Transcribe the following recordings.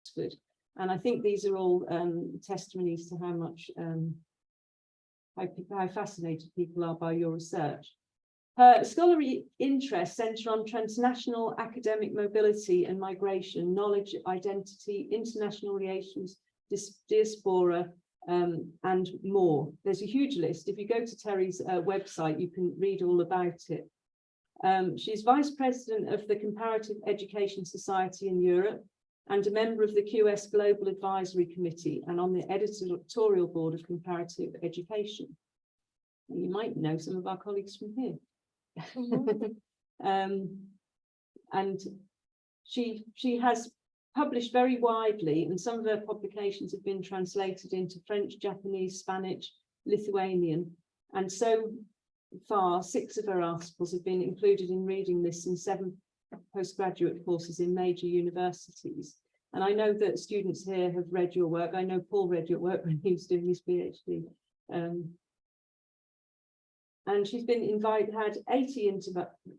Oxford. And I think these are all testimonies to how much, how fascinated people are by your research. Her scholarly interests centre on transnational academic mobility and migration, knowledge, identity, international relations, diaspora, and more. There's a huge list. If you go to Terri's website, you can read all about it. She's Vice President of the Comparative Education Society in Europe and a member of the QS Global Advisory Committee and on the editorial board of Comparative Education. And you might know some of our colleagues from here. And she has published very widely, and some of her publications have been translated into French, Japanese, Spanish, Lithuanian, and so far 6 of her articles have been included in reading lists in 7 postgraduate courses in major universities. And I know that students here have read your work. I know Paul read your work when he was doing his PhD. And she's been had 80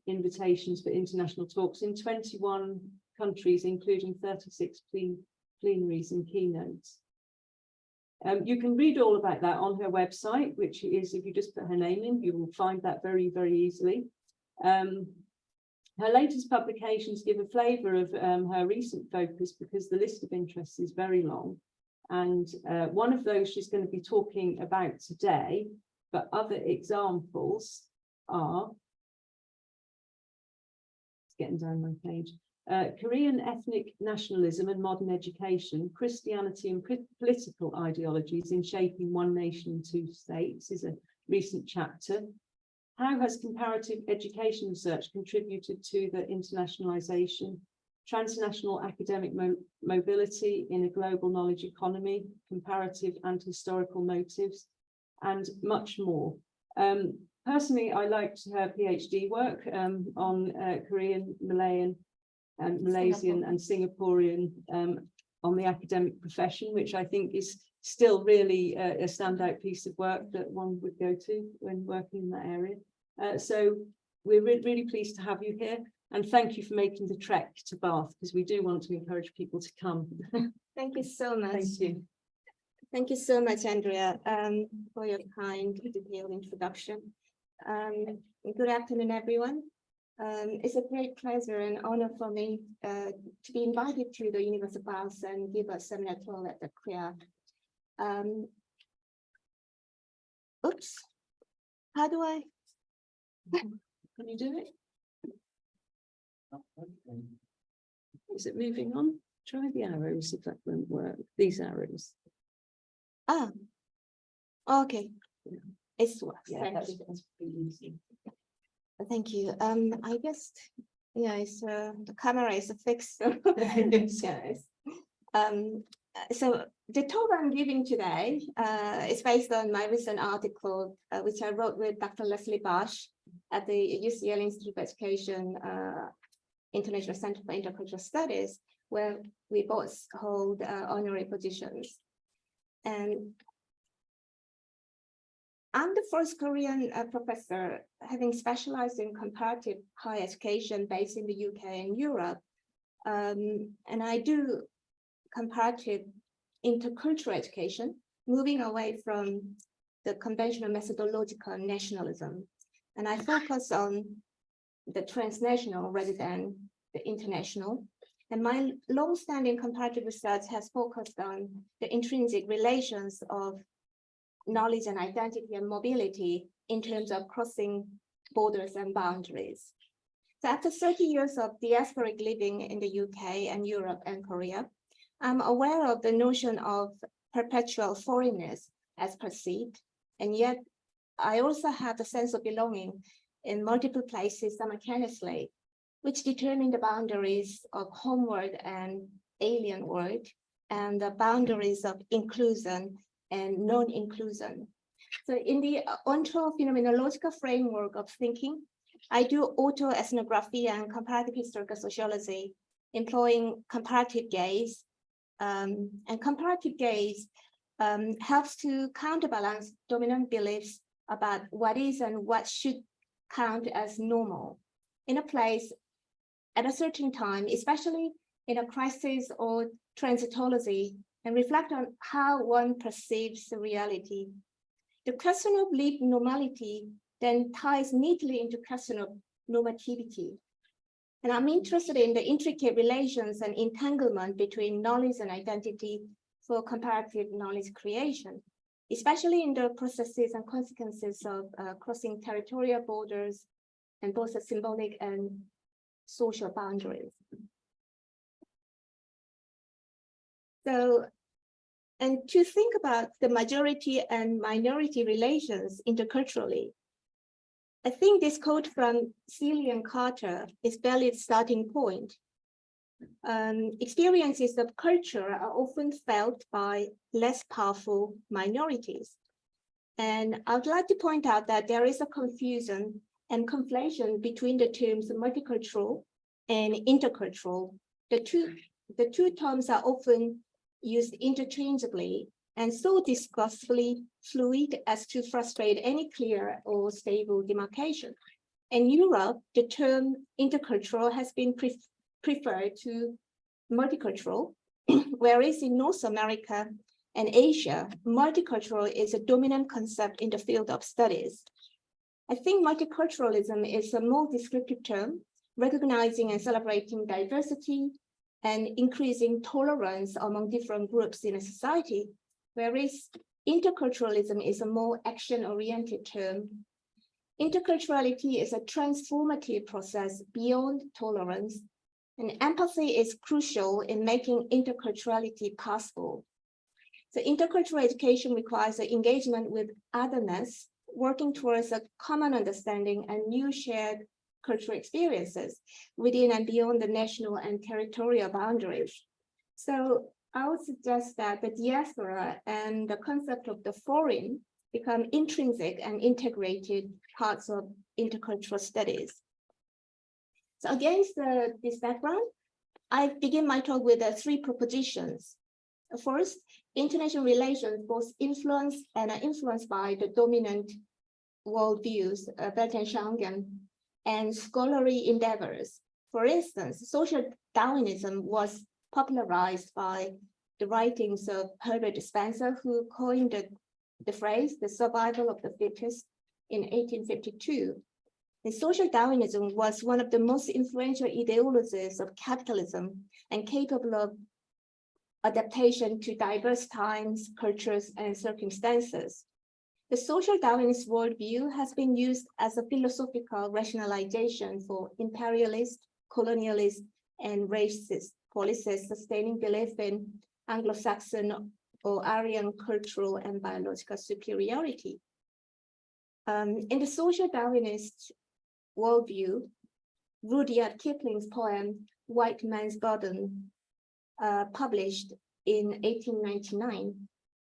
invitations for international talks in 21 countries, including 36 plenaries and keynotes. You can read all about that on her website, which is, if you just put her name in, you will find that very, very easily. Her latest publications give a flavour of her recent focus because the list of interests is very long. And one of those she's going to be talking about today, but other examples are, it's getting down my page, Korean ethnic nationalism and modern education, Christianity and political ideologies in shaping one nation, 2 states is a recent chapter. How has comparative education research contributed to the internationalization, transnational academic mobility in a global knowledge economy, comparative and historical motives, and much more. Personally, I liked her PhD work on Korean, Malayan, Malaysian and Singaporean on the academic profession, which I think is still really a standout piece of work that one would go to when working in that area. So we're really pleased to have you here, and thank you for making the trek to Bath, because we do want to encourage people to come. Thank you so much. Thank you. Thank you so much, Andrea, for your kind, detailed introduction. Good afternoon, everyone. It's a great pleasure and honor for me to be invited to the University of Bath and give a seminar talk at the CREA. Oops, how do I? Can you do it? Is it moving on? Try the arrows if that won't work. These arrows. Ah, okay. Yeah. It's works. Yeah, Thank you. that's pretty easy. Thank you. I guess, yeah, it's the camera is fixed. So, yes. So the talk I'm giving today is based on my recent article, which I wrote with Dr. Leslie Bosch at the UCL Institute of Education, International Center for Intercultural Studies, where we both hold honorary positions. And I'm the first Korean professor having specialized in comparative higher education based in the UK and Europe. And I do comparative intercultural education, moving away from the conventional methodological nationalism. And I focus on the transnational rather than the international. And my long-standing comparative research has focused on the intrinsic relations of knowledge and identity and mobility in terms of crossing borders and boundaries. So after 30 years of diasporic living in the UK and Europe and Korea, I'm aware of the notion of perpetual foreignness as perceived, and yet I also have the sense of belonging in multiple places simultaneously, which determine the boundaries of homeward and alien world, and the boundaries of inclusion and non-inclusion. So in the onto-phenomenological framework of thinking, I do auto-ethnography and comparative historical sociology, employing comparative gaze. And comparative gaze helps to counterbalance dominant beliefs about what is and what should count as normal in a place at a certain time, especially in a crisis or transitology and reflect on how one perceives the reality. The question of lived normality then ties neatly into question of normativity. And I'm interested in the intricate relations and entanglement between knowledge and identity for comparative knowledge creation, especially in the processes and consequences of crossing territorial borders and both the symbolic and social boundaries. So, and to think about the majority and minority relations interculturally, I think this quote from Celia Carter is a valid starting point. Experiences of culture are often felt by less powerful minorities. And I would like to point out that there is a confusion and conflation between the terms multicultural and intercultural. The two terms are often used interchangeably and so discursively fluid as to frustrate any clear or stable demarcation. In Europe, the term intercultural has been preferred to multicultural, whereas in North America and Asia, multicultural is a dominant concept in the field of studies. I think multiculturalism is a more descriptive term, recognizing and celebrating diversity and increasing tolerance among different groups in a society, whereas interculturalism is a more action-oriented term. Interculturality is a transformative process beyond tolerance, and empathy is crucial in making interculturality possible. So intercultural education requires an engagement with otherness, working towards a common understanding and new shared cultural experiences within and beyond the national and territorial boundaries. So I would suggest that the diaspora and the concept of the foreign become intrinsic and integrated parts of intercultural studies. So against this background, I begin my talk with 3 propositions. First, international relations both influence and are influenced by the dominant worldviews, Weltanschauungen, and scholarly endeavors. For instance, social Darwinism was popularized by the writings of Herbert Spencer, who coined the phrase, the survival of the fittest, in 1852. And social Darwinism was one of the most influential ideologies of capitalism and capable of adaptation to diverse times, cultures, and circumstances. The social Darwinist worldview has been used as a philosophical rationalization for imperialist, colonialist, and racist policies sustaining belief in Anglo-Saxon or Aryan cultural and biological superiority. In the social Darwinist worldview, Rudyard Kipling's poem, White Man's Burden, published in 1899,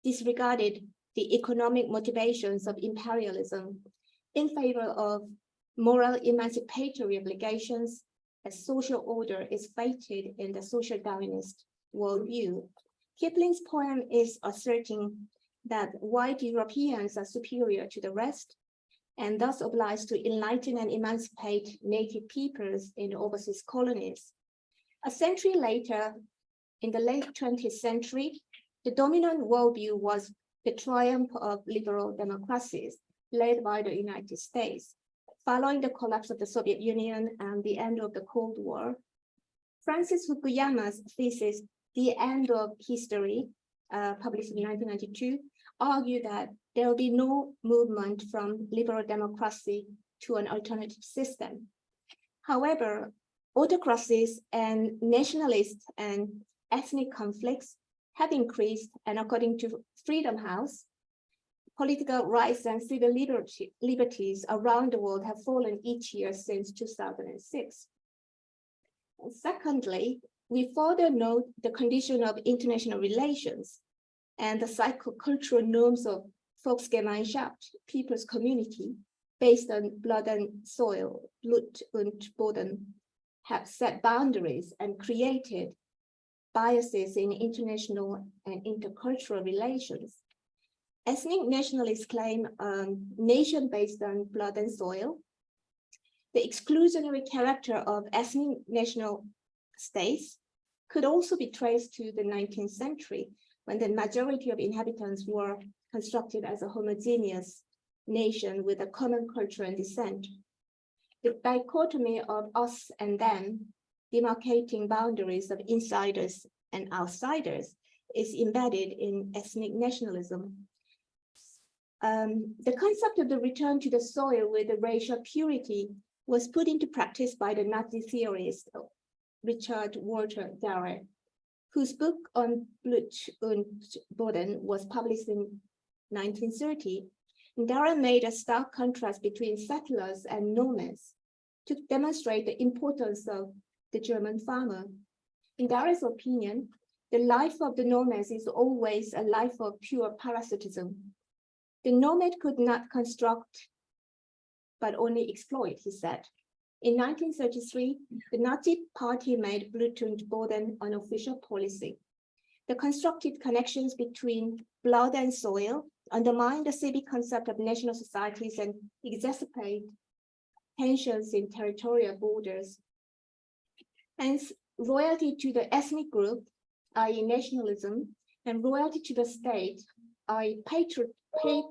disregarded the economic motivations of imperialism in favor of moral emancipatory obligations as social order is fated in the social Darwinist worldview. Kipling's poem is asserting that white Europeans are superior to the rest and thus obliged to enlighten and emancipate native peoples in overseas colonies. A century later, in the late 20th century, the dominant worldview was the triumph of liberal democracies led by the United States. Following the collapse of the Soviet Union and the end of the Cold War, Francis Fukuyama's thesis, The End of History, published in 1992, argued that there will be no movement from liberal democracy to an alternative system. However, autocracies and nationalist and ethnic conflicts have increased, and according to Freedom House, political rights and civil liberties around the world have fallen each year since 2006. And secondly, we further note the condition of international relations and the psychocultural norms of Volksgemeinschaft, people's community, based on blood and soil, Blut und Boden, have set boundaries and created biases in international and intercultural relations. Ethnic nationalists claim a nation based on blood and soil. The exclusionary character of ethnic national states could also be traced to the 19th century, when the majority of inhabitants were constructed as a homogeneous nation with a common culture and descent. The dichotomy of us and them, demarcating boundaries of insiders and outsiders, is embedded in ethnic nationalism. The concept of the return to the soil with the racial purity was put into practice by the Nazi theorist Richard Walter Darre, whose book on Blut und Boden was published in 1930. Darre made a stark contrast between settlers and nomads to demonstrate the importance of the German farmer. In Darre's opinion, the life of the nomads is always a life of pure parasitism. The nomad could not construct, but only exploit, he said. In 1933, the Nazi Party made Blut und Boden an official policy. The constructed connections between blood and soil undermine the civic concept of national societies and exacerbate tensions in territorial borders. Hence, loyalty to the ethnic group, i.e. nationalism, and loyalty to the state, i.e.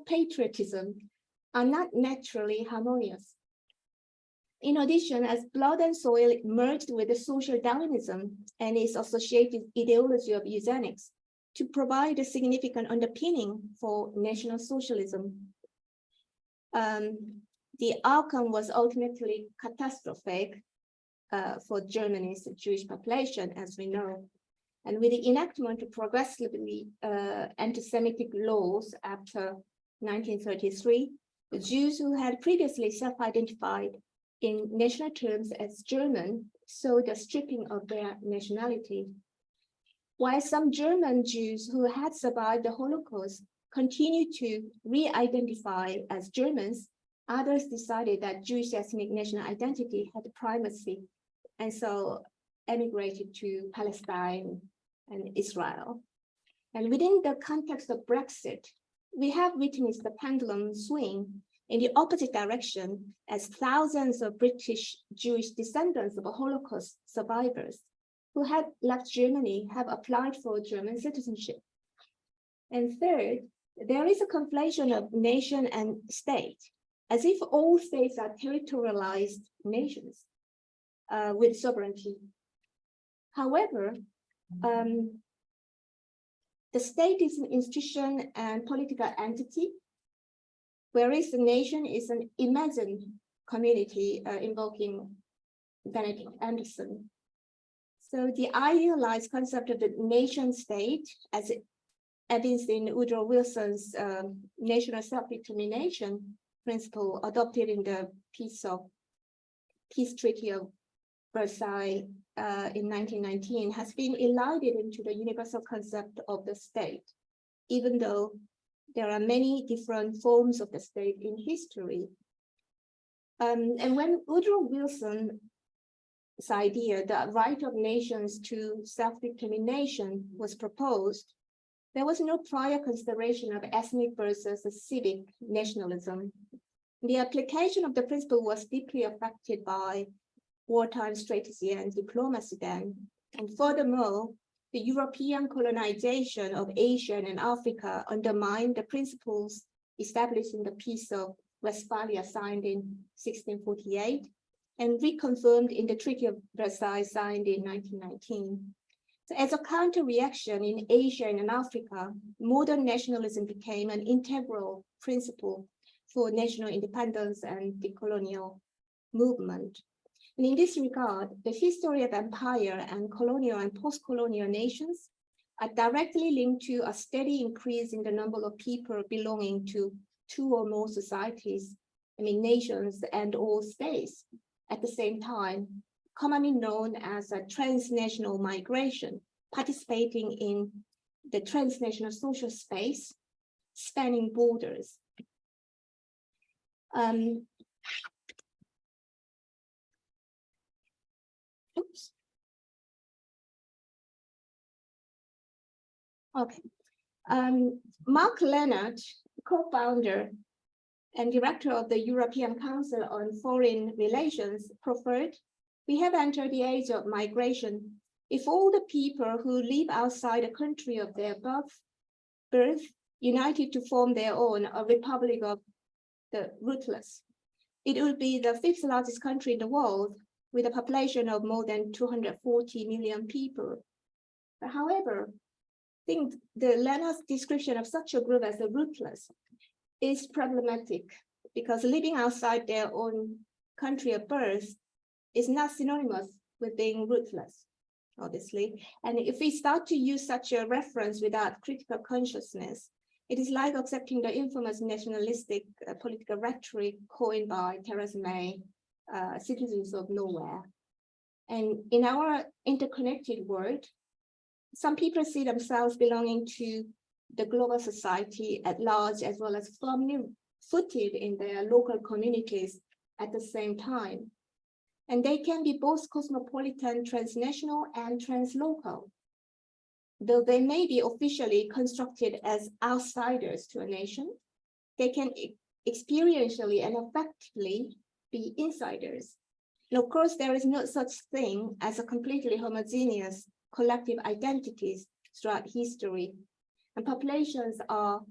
patriotism, are not naturally harmonious. In addition, as blood and soil merged with the social Darwinism and its associated ideology of eugenics to provide a significant underpinning for national socialism, the outcome was ultimately catastrophic for Germany's Jewish population, as we know. And with the enactment of progressively anti-Semitic laws after 1933, the Jews who had previously self-identified in national terms as German saw the stripping of their nationality. While some German Jews who had survived the Holocaust continued to re-identify as Germans, others decided that Jewish ethnic national identity had primacy, and so emigrated to Palestine and Israel. And within the context of Brexit, we have witnessed the pendulum swing in the opposite direction as thousands of British Jewish descendants of Holocaust survivors who had left Germany have applied for German citizenship. And third, there is a conflation of nation and state, as if all states are territorialized nations with sovereignty. However, the state is an institution and political entity, whereas the nation is an imagined community, invoking Benedict Anderson. So the idealized concept of the nation state, as evidenced in Woodrow Wilson's national self-determination principle adopted in the Peace Treaty of Versailles in 1919, has been elided into the universal concept of the state, even though there are many different forms of the state in history. And when Woodrow Wilson's idea, the right of nations to self-determination, was proposed, there was no prior consideration of ethnic versus civic nationalism. The application of the principle was deeply affected by wartime strategy and diplomacy then. And furthermore, the European colonization of Asia and Africa undermined the principles established in the Peace of Westphalia signed in 1648 and reconfirmed in the Treaty of Versailles signed in 1919. So as a counter-reaction in Asia and in Africa, modern nationalism became an integral principle for national independence and the colonial movement. And in this regard, the history of empire and colonial and post-colonial nations are directly linked to a steady increase in the number of people belonging to two or more societies, nations and all states, at the same time, commonly known as a transnational migration, participating in the transnational social space, spanning borders. Oops. Okay. Mark Leonard, co-founder and director of the European Council on Foreign Relations, proffered, "We have entered the age of migration if all the people who live outside the country of their birth united to form their own a republic of the rootless, it would be the 5th largest country in the world with a population of more than 240 million people. But however, I think the Lena's description of such a group as the rootless is problematic because living outside their own country of birth is not synonymous with being rootless, obviously. And if we start to use such a reference without critical consciousness, it is like accepting the infamous nationalistic political rhetoric coined by Theresa May, citizens of nowhere. And in our interconnected world, some people see themselves belonging to the global society at large, as well as firmly footed in their local communities at the same time. And they can be both cosmopolitan, transnational, and translocal. Though they may be officially constructed as outsiders to a nation, they can experientially and effectively be insiders. And of course, there is no such thing as a completely homogeneous collective identities throughout history, and populations are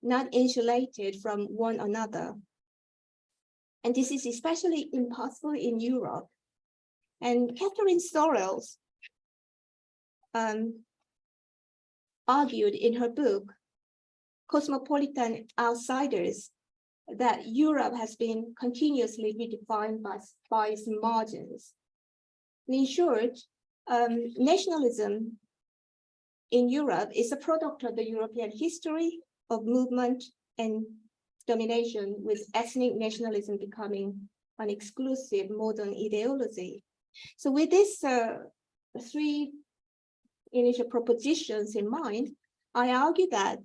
not insulated from one another. And this is especially impossible in Europe. And Catherine Sorrells argued in her book, Cosmopolitan Outsiders, that Europe has been continuously redefined by its margins. And in short, nationalism in Europe is a product of the European history of movement and domination, with ethnic nationalism becoming an exclusive modern ideology. So with these 3 initial propositions in mind, I argue that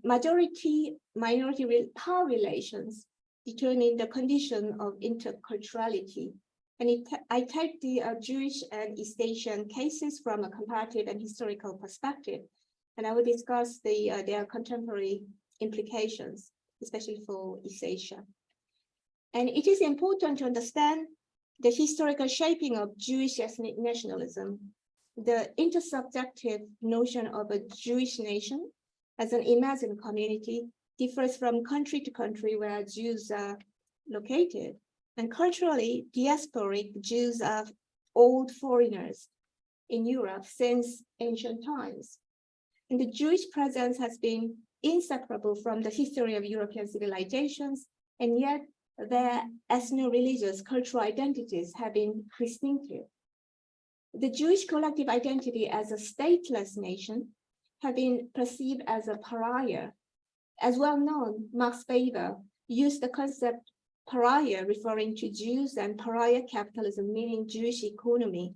majority-minority power relations determine the condition of interculturality. And I take the Jewish and East Asian cases from a comparative and historical perspective, and I will discuss their contemporary implications, especially for East Asia. And it is important to understand the historical shaping of Jewish ethnic nationalism. The intersubjective notion of a Jewish nation as an imagined community differs from country to country where Jews are located. And culturally, diasporic Jews are old foreigners in Europe since ancient times. And the Jewish presence has been inseparable from the history of European civilizations, and yet their ethno-religious cultural identities have been distinctive. The Jewish collective identity as a stateless nation have been perceived as a pariah. As well known, Max Weber used the concept pariah referring to Jews and pariah capitalism, meaning Jewish economy,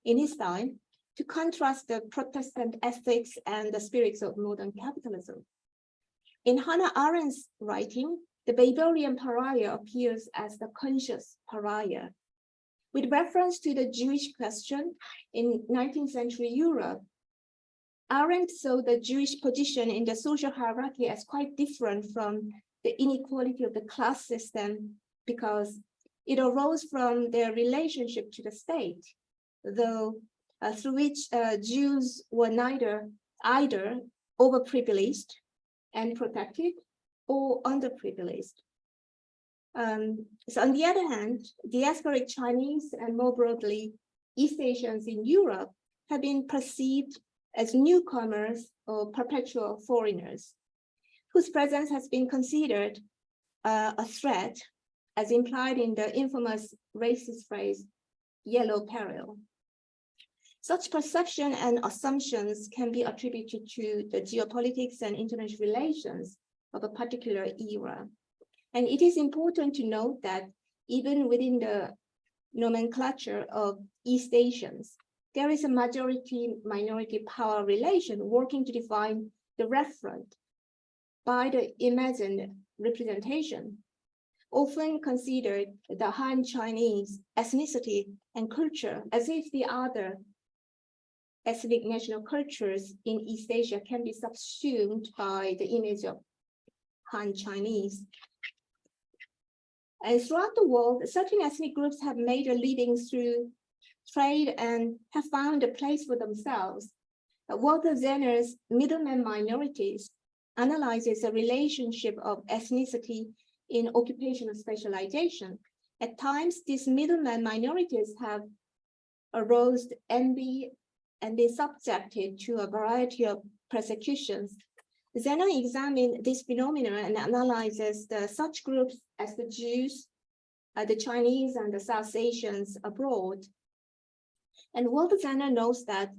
in his time to contrast the Protestant ethics and the spirits of modern capitalism. In Hannah Arendt's writing, the Weberian pariah appears as the conscious pariah. With reference to the Jewish question in 19th century Europe, Arendt saw the Jewish position in the social hierarchy as quite different from the inequality of the class system because it arose from their relationship to the state, though through which Jews were either overprivileged and protected or underprivileged. So on the other hand, diasporic Chinese and more broadly East Asians in Europe have been perceived as newcomers or perpetual foreigners, whose presence has been considered a threat, as implied in the infamous racist phrase, yellow peril. Such perception and assumptions can be attributed to the geopolitics and international relations of a particular era. And it is important to note that even within the nomenclature of East Asians, there is a majority-minority power relation working to define the referent by the imagined representation, often considered the Han Chinese ethnicity and culture as if the other ethnic national cultures in East Asia can be subsumed by the image of Han Chinese. And throughout the world, certain ethnic groups have made a living through trade, and have found a place for themselves. Walter Zenner's Middleman Minorities analyzes the relationship of ethnicity in occupational specialization. At times, these middleman minorities have aroused envy and been subjected to a variety of persecutions. Zenner examined this phenomenon and analyzes such groups as the Jews, the Chinese, and the South Asians abroad. And Walter Zenner notes that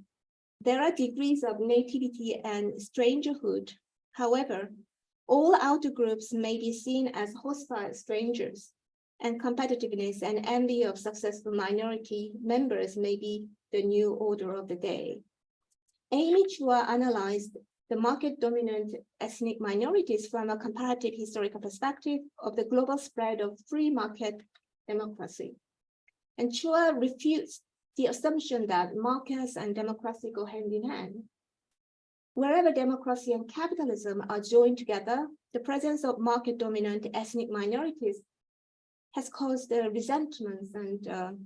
there are degrees of nativity and strangerhood. However, all outer groups may be seen as hostile strangers, and competitiveness and envy of successful minority members may be the new order of the day. Amy Chua analyzed the market-dominant ethnic minorities from a comparative historical perspective of the global spread of free market democracy. And Chua refutes the assumption that markets and democracy go hand in hand. Wherever democracy and capitalism are joined together, the presence of market-dominant ethnic minorities has caused resentments and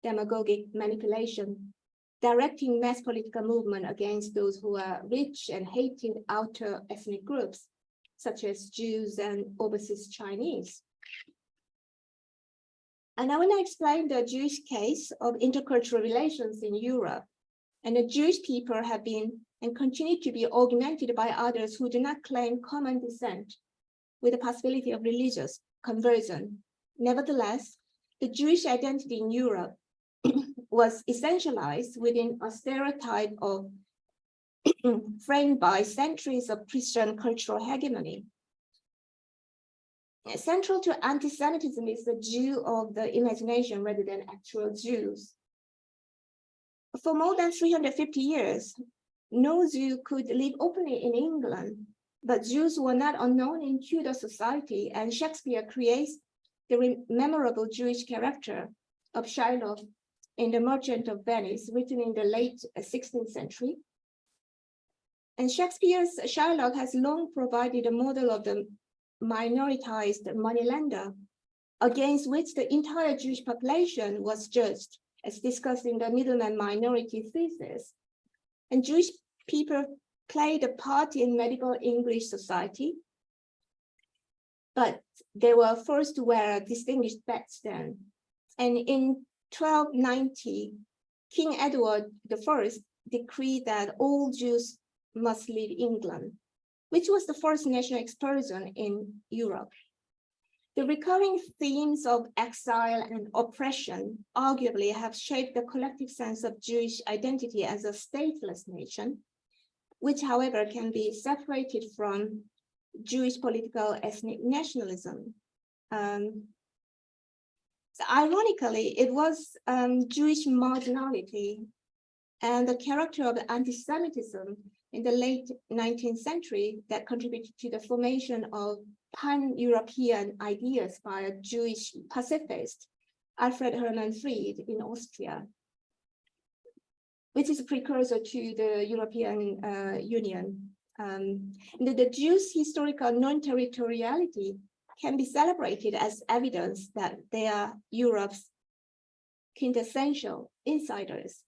demagogic manipulation, directing mass political movement against those who are rich and hated outer ethnic groups, such as Jews and overseas Chinese. And I want to explain the Jewish case of intercultural relations in Europe. And the Jewish people have been and continue to be augmented by others who do not claim common descent, with the possibility of religious conversion. Nevertheless, the Jewish identity in Europe was essentialized within a stereotype of framed by centuries of Christian cultural hegemony. Central to anti-Semitism is the Jew of the imagination rather than actual Jews. For more than 350 years, no Jew could live openly in England, but Jews were not unknown in Tudor society, and Shakespeare creates the memorable Jewish character of Shylock in The Merchant of Venice, written in the late 16th century. And Shakespeare's Shylock has long provided a model of the minoritized moneylender, against which the entire Jewish population was judged, as discussed in the middleman minority thesis. And Jewish people played a part in medieval English society, but they were forced to wear a distinguished badge then. And in 1290, King Edward I decreed that all Jews must leave England, which was the first national expulsion in Europe. The recurring themes of exile and oppression arguably have shaped the collective sense of Jewish identity as a stateless nation, which, however, can be separated from Jewish political ethnic nationalism. So ironically, it was Jewish marginality and the character of anti-Semitism in the late 19th century that contributed to the formation of pan-European ideas by a Jewish pacifist, Alfred Hermann Fried in Austria, which is a precursor to the European Union. The Jews' historical non-territoriality can be celebrated as evidence that they are Europe's quintessential insiders.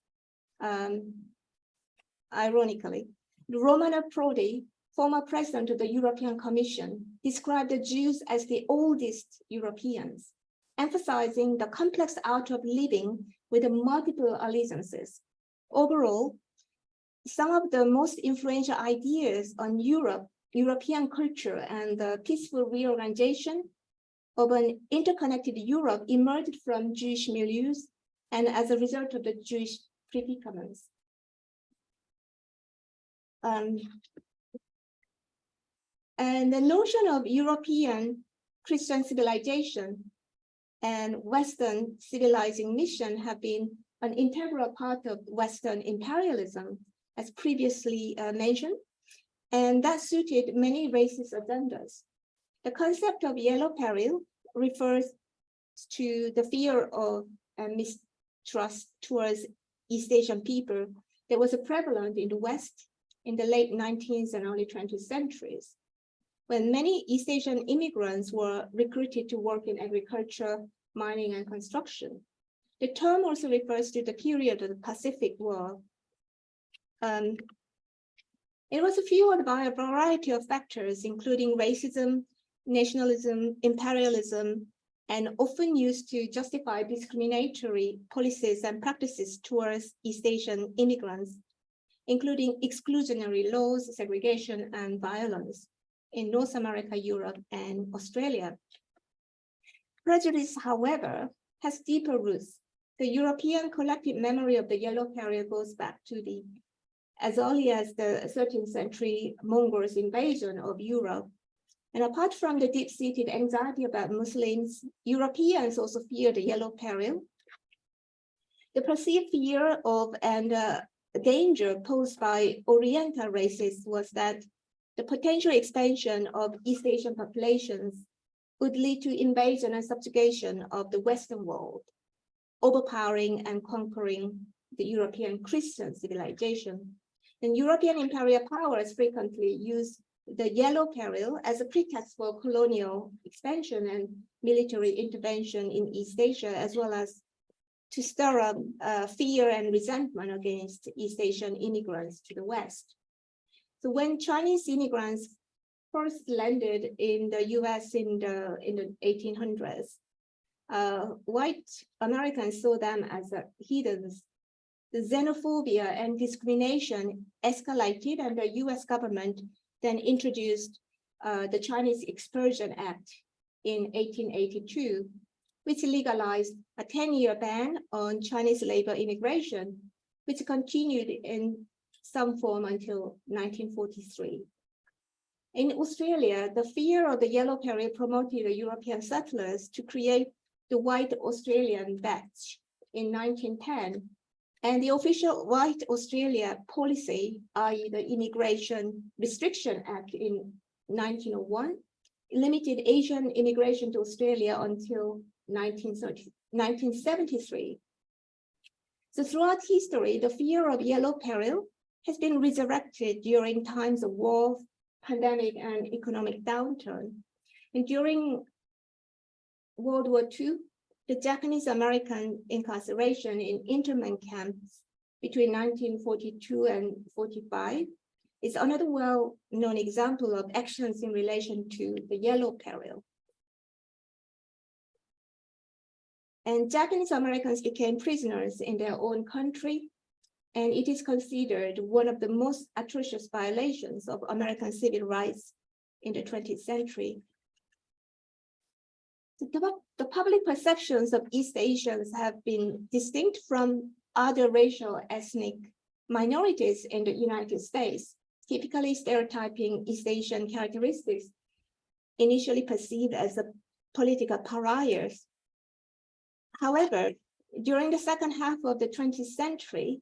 Ironically, Romano Prodi, former president of the European Commission, described the Jews as the oldest Europeans, emphasizing the complex art of living with multiple allegiances. Overall, some of the most influential ideas on European culture and the peaceful reorganization of an interconnected Europe emerged from Jewish milieux and as a result of the Jewish predicaments. And the notion of European Christian civilization and Western civilizing mission have been an integral part of Western imperialism, as previously mentioned, and that suited many racist agendas. The concept of yellow peril refers to the fear of mistrust towards East Asian people that was prevalent in the West in the late 19th and early 20th centuries, when many East Asian immigrants were recruited to work in agriculture, mining, and construction. The term also refers to the period of the Pacific War. It was fueled by a variety of factors, including racism, nationalism, imperialism, and often used to justify discriminatory policies and practices towards East Asian immigrants, including exclusionary laws, segregation, and violence in North America, Europe, and Australia. Prejudice, however, has deeper roots. The European collective memory of the yellow peril goes back to as early as the 13th century Mongols' invasion of Europe. And apart from the deep-seated anxiety about Muslims, Europeans also feared the yellow peril. The perceived fear of and danger posed by Oriental races was that the potential expansion of East Asian populations would lead to invasion and subjugation of the Western world, overpowering and conquering the European Christian civilization. And European imperial powers frequently used the yellow peril as a pretext for colonial expansion and military intervention in East Asia, as well as to stir up fear and resentment against East Asian immigrants to the West. So when Chinese immigrants first landed in the US in the 1800s, white Americans saw them as heathens. The xenophobia and discrimination escalated, and the US government then introduced the Chinese Exclusion Act in 1882, which legalized a 10-year ban on Chinese labor immigration, which continued in some form until 1943. In Australia, the fear of the yellow peril promoted the European settlers to create the White Australian Badge in 1910. And the official White Australia policy, i.e. the Immigration Restriction Act in 1901, limited Asian immigration to Australia until 1973. So throughout history, the fear of yellow peril has been resurrected during times of war, pandemic, and economic downturn. And during World War II, the Japanese American incarceration in internment camps between 1942 and 45 is another well-known example of actions in relation to the yellow peril. And Japanese Americans became prisoners in their own country, and it is considered one of the most atrocious violations of American civil rights in the 20th century. The public perceptions of East Asians have been distinct from other racial ethnic minorities in the United States, typically stereotyping East Asian characteristics initially perceived as political pariahs. However, during the second half of the 20th century,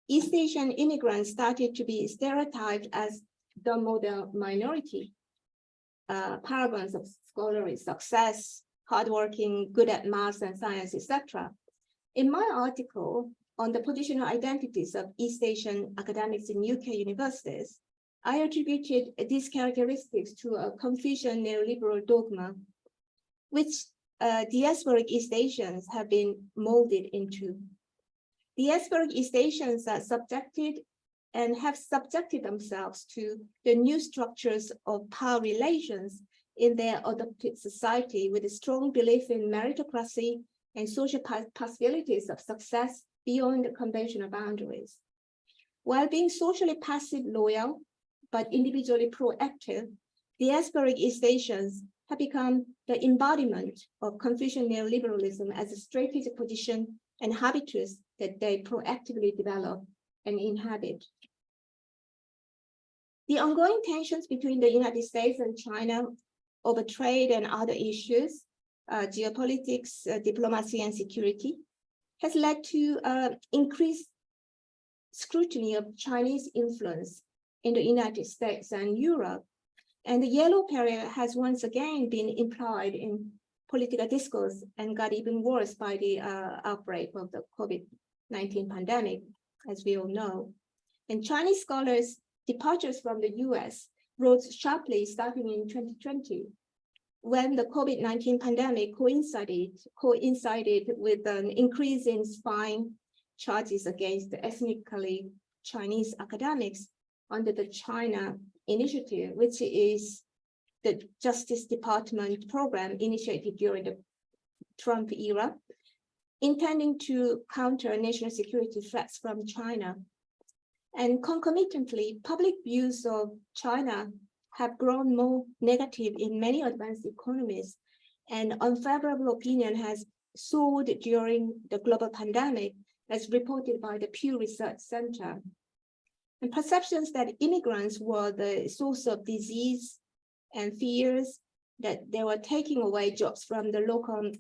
East Asian immigrants started to be stereotyped as the model minority, paragons of scholarly success, hardworking, good at math and science, etc. In my article on the positional identities of East Asian academics in UK universities, I attributed these characteristics to a Confucian neoliberal dogma, which diasporic East Asians have been molded into. Diasporic East Asians are subjected and have subjected themselves to the new structures of power relations in their adopted society, with a strong belief in meritocracy and social possibilities of success beyond the conventional boundaries. While being socially passive, loyal, but individually proactive, diasporic East Asians have become the embodiment of Confucian neoliberalism as a strategic position and habitus that they proactively develop and inhabit. The ongoing tensions between the United States and China over trade and other issues, geopolitics, diplomacy, and security, has led to increased scrutiny of Chinese influence in the United States and Europe. And the yellow peril has once again been implied in political discourse and got even worse by the outbreak of the COVID-19 pandemic, as we all know. And Chinese scholars' departures from the US rose sharply starting in 2020. when the COVID-19 pandemic coincided with an increase in spying charges against ethnically Chinese academics under the China Initiative, which is the Justice Department program initiated during the Trump era, intending to counter national security threats from China. And concomitantly, public views of China have grown more negative in many advanced economies, and unfavorable opinion has soared during the global pandemic, as reported by the Pew Research Center. And perceptions that immigrants were the source of disease and fears that they were taking away jobs from the local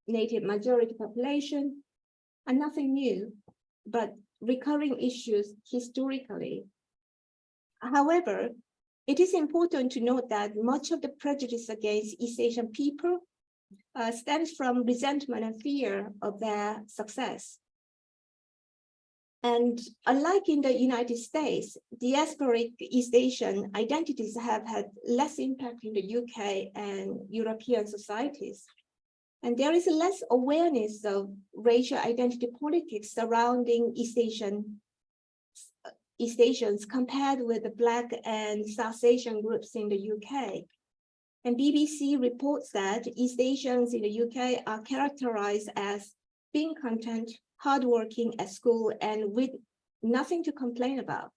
native majority population are nothing new, but recurring issues historically. However, it is important to note that much of the prejudice against East Asian people stems from resentment and fear of their success. And unlike in the United States, diasporic East Asian identities have had less impact in the UK and European societies. And there is less awareness of racial identity politics surrounding East Asians compared with the Black and South Asian groups in the UK. And BBC reports that East Asians in the UK are characterized as being content, hardworking at school, and with nothing to complain about.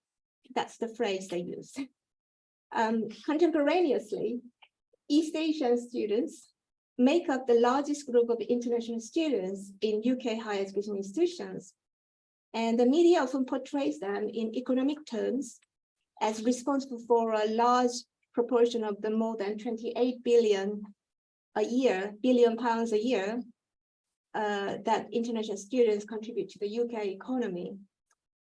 That's the phrase they use. Contemporaneously, East Asian students make up the largest group of international students in UK higher education institutions. And the media often portrays them in economic terms as responsible for a large proportion of the more than 28 billion pounds a year that international students contribute to the UK economy.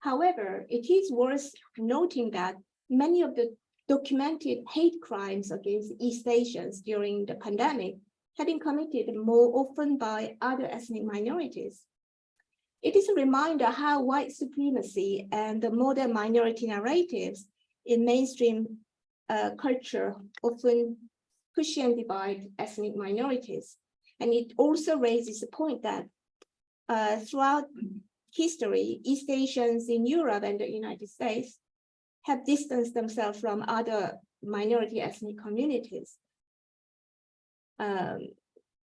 However, it is worth noting that many of the documented hate crimes against East Asians during the pandemic have been committed more often by other ethnic minorities. It is a reminder how white supremacy and the modern minority narratives in mainstream culture often push and divide ethnic minorities. And it also raises the point that throughout history, East Asians in Europe and the United States have distanced themselves from other minority ethnic communities,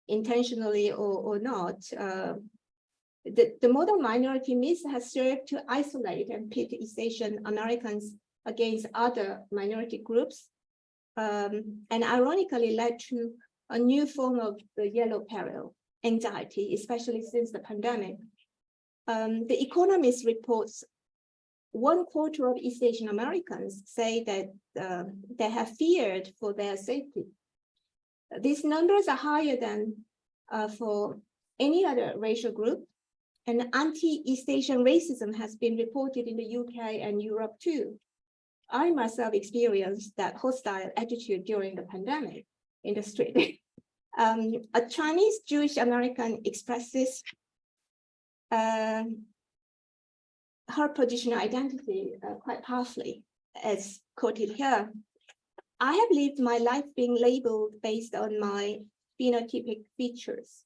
intentionally or not. The modern minority myth has served to isolate and pit East Asian Americans against other minority groups, and ironically led to a new form of the yellow peril anxiety, especially since the pandemic. The Economist reports 1/4 of East Asian Americans say that they have feared for their safety. These numbers are higher than for any other racial group, and anti-East Asian racism has been reported in the UK and Europe too. I myself experienced that hostile attitude during the pandemic in the street. A Chinese Jewish American expresses her positional identity quite powerfully, as quoted here. I have lived my life being labeled based on my phenotypic features: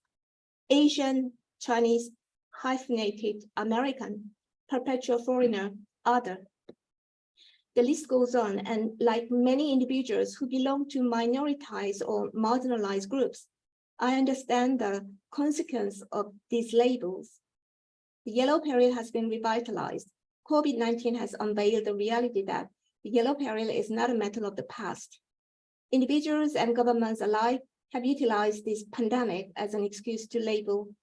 Asian, Chinese, hyphenated American, perpetual foreigner, other. The list goes on, and like many individuals who belong to minoritized or marginalized groups, I understand the consequence of these labels. The yellow peril has been revitalized. COVID-19 has unveiled the reality that the yellow peril is not a matter of the past. Individuals and governments alike have utilized this pandemic as an excuse to label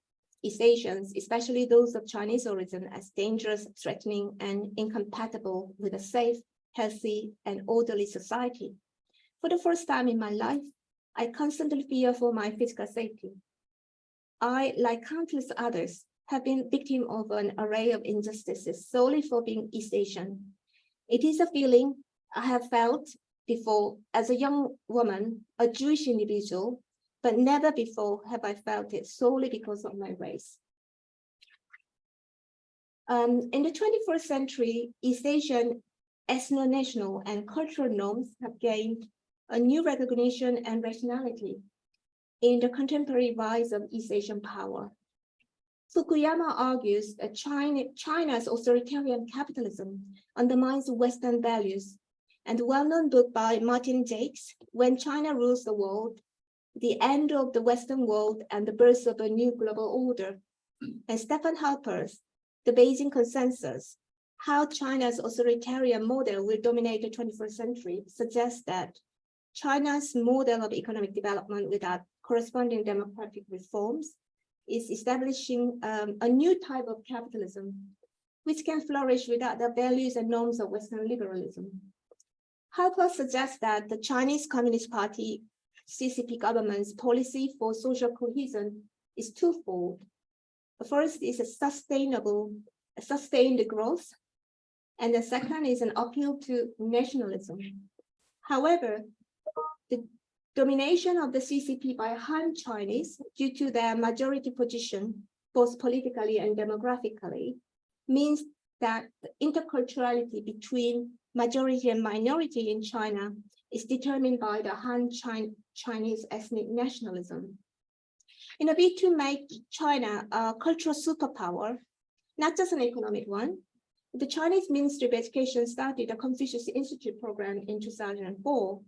East Asians, especially those of Chinese origin, as dangerous, threatening, and incompatible with a safe, healthy, and orderly society. For the first time in my life, I constantly fear for my physical safety. I, like countless others, have been victim of an array of injustices solely for being East Asian. It is a feeling I have felt before as a young woman, a Jewish individual, but never before have I felt it solely because of my race. In the 21st century, East Asian ethno-national and cultural norms have gained a new recognition and rationality. in the contemporary rise of East Asian power. Fukuyama argues that China's authoritarian capitalism undermines Western values, and the well-known book by Martin Jakes, When China Rules the World, The End of the Western World and the Birth of a New Global Order, and Stephen Harper's The Beijing Consensus, How China's Authoritarian Model Will Dominate the 21st Century, suggests that China's model of economic development without corresponding democratic reforms is establishing a new type of capitalism, which can flourish without the values and norms of Western liberalism. Harper suggests that the Chinese Communist Party CCP government's policy for social cohesion is twofold. The first is a sustained growth, and the second is an appeal to nationalism. However, the domination of the CCP by Han Chinese, due to their majority position, both politically and demographically, means that the interculturality between majority and minority in China is determined by the Han Chinese ethnic nationalism. In a bid to make China a cultural superpower, not just an economic one, the Chinese Ministry of Education started a Confucius Institute program in 2004,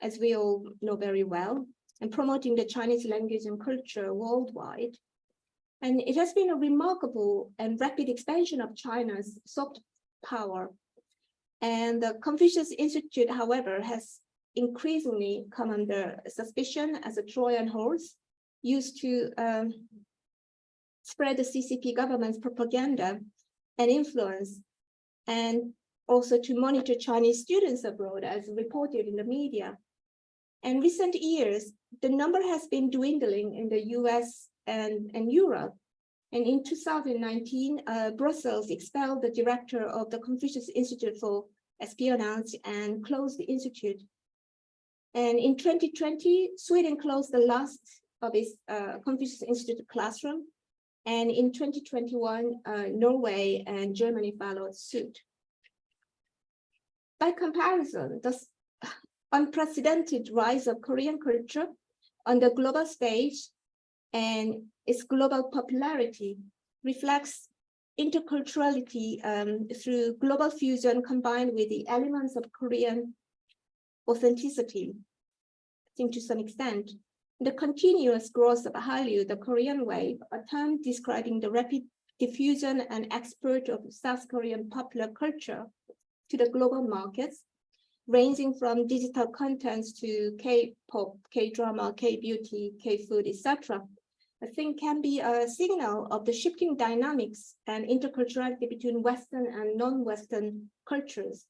as we all know very well, and promoting the Chinese language and culture worldwide. And it has been a remarkable and rapid expansion of China's soft power. And the Confucius Institute, however, has increasingly come under suspicion as a Trojan horse used to spread the CCP government's propaganda and influence, and also to monitor Chinese students abroad, as reported in the media. In recent years, the number has been dwindling in the US and Europe. And in 2019, Brussels expelled the director of the Confucius Institute for Espionage and closed the institute. And in 2020, Sweden closed the last of its Confucius Institute classroom. And in 2021, Norway and Germany followed suit. By comparison, the unprecedented rise of Korean culture on the global stage and its global popularity reflects interculturality through global fusion combined with the elements of Korean authenticity. I think to some extent, the continuous growth of Hallyu, the Korean wave, a term describing the rapid diffusion and export of South Korean popular culture to the global markets, ranging from digital contents to K-pop, K-drama, K-beauty, K-food, etc., I think can be a signal of the shifting dynamics and interculturality between Western and non-Western cultures.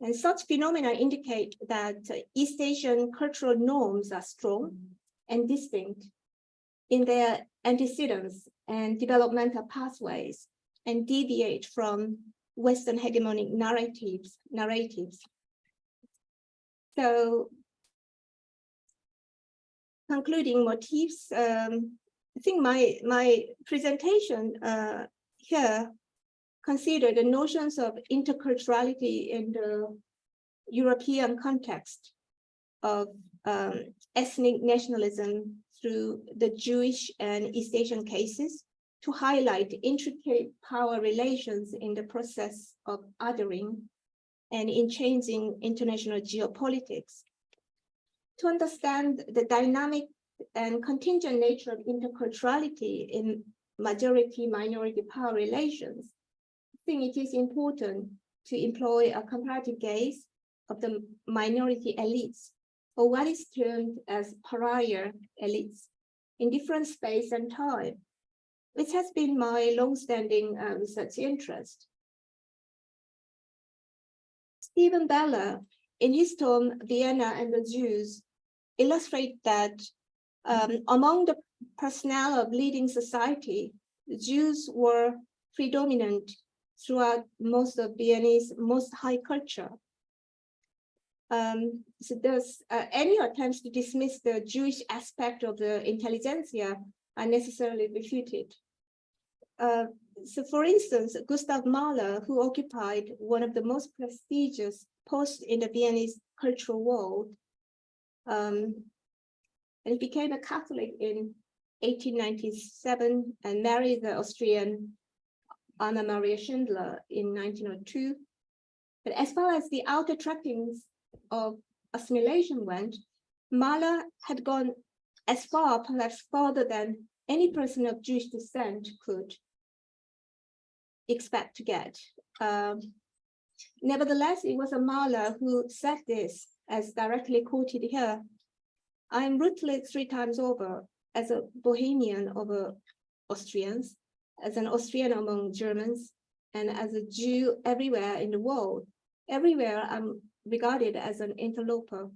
And such phenomena indicate that East Asian cultural norms are strong and distinct in their antecedents and developmental pathways, and deviate from Western hegemonic narratives. So, concluding motifs, I think my presentation here consider the notions of interculturality in the European context of ethnic nationalism through the Jewish and East Asian cases to highlight intricate power relations in the process of othering and in changing international geopolitics. To understand the dynamic and contingent nature of interculturality in majority-minority power relations, I think it is important to employ a comparative gaze of the minority elites, or what is termed as pariah elites, in different space and time, which has been my long-standing research interest. Stephen Beller, in his tome, Vienna and the Jews, illustrate that among the personnel of leading society, the Jews were predominant throughout most of Viennese most high culture. So thus, any attempts to dismiss the Jewish aspect of the intelligentsia are necessarily refuted. So for instance, Gustav Mahler, who occupied one of the most prestigious posts in the Viennese cultural world, and he became a Catholic in 1897 and married the Austrian Anna Maria Schindler in 1902. But as far as the outer trappings of assimilation went, Mahler had gone as far, perhaps farther than any person of Jewish descent could expect to get. Nevertheless, it was a Mahler who said this, as directly quoted here: "I am rootless 3 times over, as a Bohemian over Austrians, as an Austrian among Germans, and as a Jew everywhere in the world. Everywhere I'm regarded as an interloper.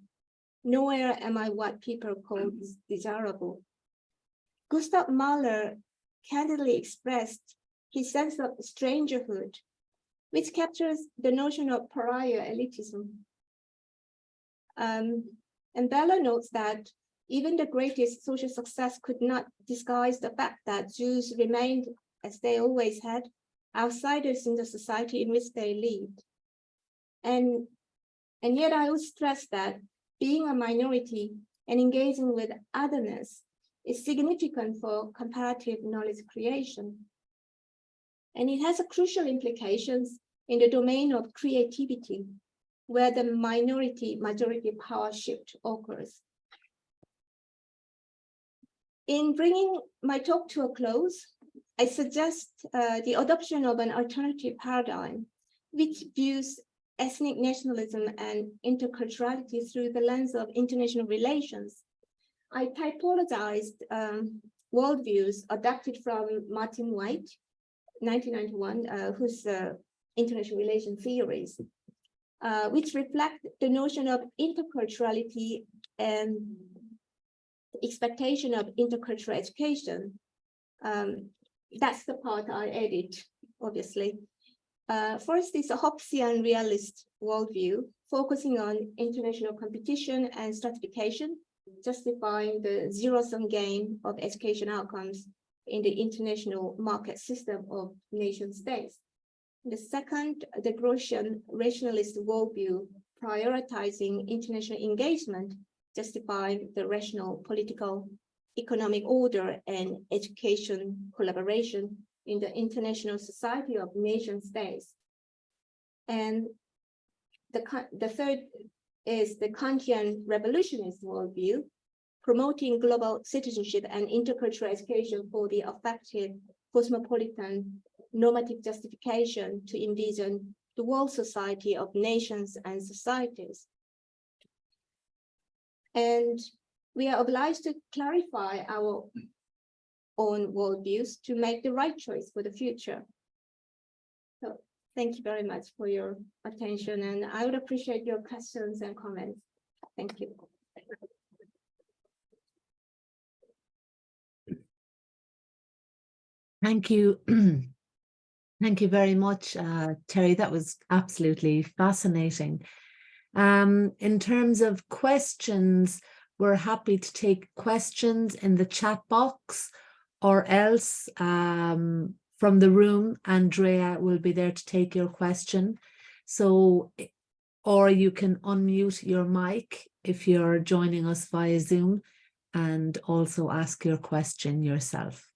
Nowhere am I what people call desirable." Gustav Mahler candidly expressed his sense of strangerhood, which captures the notion of pariah elitism. And Bella notes that even the greatest social success could not disguise the fact that Jews remained, as they always had, outsiders in the society in which they lived. And yet I would stress that being a minority and engaging with otherness is significant for comparative knowledge creation. And it has a crucial implications in the domain of creativity, where the minority-majority power shift occurs. In bringing my talk to a close, I suggest the adoption of an alternative paradigm, which views ethnic nationalism and interculturality through the lens of international relations. I typologized worldviews adapted from Martin White, 1991, whose international relation theories, which reflect the notion of interculturality and the expectation of intercultural education. That's the part I added, obviously. First is a Hobbesian realist worldview, focusing on international competition and stratification, justifying the zero-sum game of education outcomes in the international market system of nation states. The second, the Grotian rationalist worldview, prioritizing international engagement, justifying the rational political, economic order and education collaboration in the international society of nation states. And the third is the Kantian revolutionist worldview, promoting global citizenship and intercultural education for the effective cosmopolitan normative justification to envision the world society of nations and societies. And we are obliged to clarify our own worldviews to make the right choice for the future. So thank you very much for your attention, and I would appreciate your questions and comments. Thank you. Thank you. Thank you very much, Terri. That was absolutely fascinating. In terms of questions, we're happy to take questions in the chat box, or else from the room, Andrea will be there to take your question. So, or you can unmute your mic if you're joining us via Zoom and also ask your question yourself.